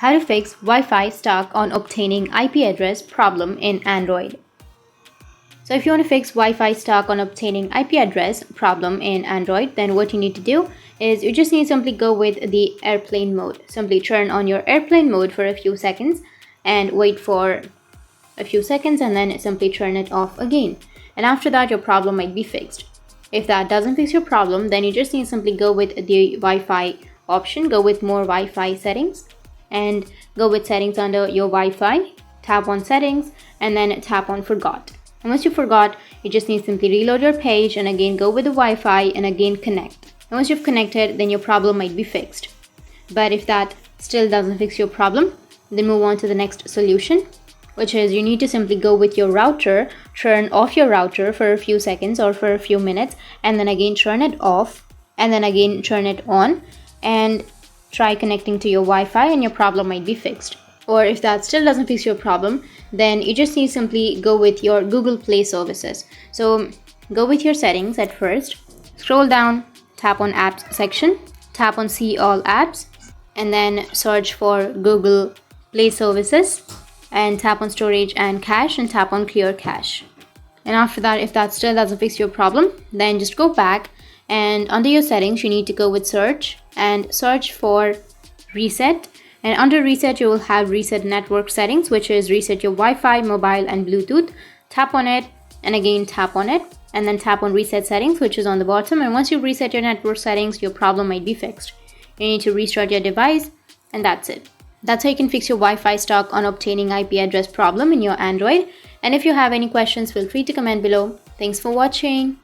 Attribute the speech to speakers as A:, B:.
A: How to fix Wi-Fi stuck on obtaining IP address problem in Android. So if you want to fix Wi-Fi stuck on obtaining IP address problem in Android, then what you need to do is you just need to simply go with the airplane mode. Simply turn on your airplane mode for a few seconds and wait for a few seconds and then simply turn it off again. And after that, your problem might be fixed. If that doesn't fix your problem, then you just need to simply go with the Wi-Fi option, go with more Wi-Fi settings and go with settings under your Wi-Fi, tap on settings and then tap on forgot. And once you forgot, you just need to simply reload your page and again go with the Wi-Fi and again connect. And once you've connected, then your problem might be fixed. But if that still doesn't fix your problem, then move on to the next solution, which is you need to simply go with your router, turn off your router for a few seconds or for a few minutes and then again turn it off and then again turn it on and try connecting to your Wi-Fi and your problem might be fixed. Or if that still doesn't fix your problem, then you just need to simply go with your Google Play services. So go with your settings at first, scroll down, tap on apps section, tap on see all apps and then search for Google Play services and tap on storage and cache and tap on clear cache. And after that, if that still doesn't fix your problem, then just go back and under your settings you need to go with search and search for reset, and under reset you will have reset network settings, which is reset your Wi-Fi, mobile and Bluetooth. Tap on it and again tap on it and then tap on reset settings, which is on the bottom, and once you reset your network settings, your problem might be fixed. You need to restart your device and that's it. That's how you can fix your Wi-Fi stuck on obtaining IP address problem in your Android. And if you have any questions, feel free to comment below. Thanks for watching.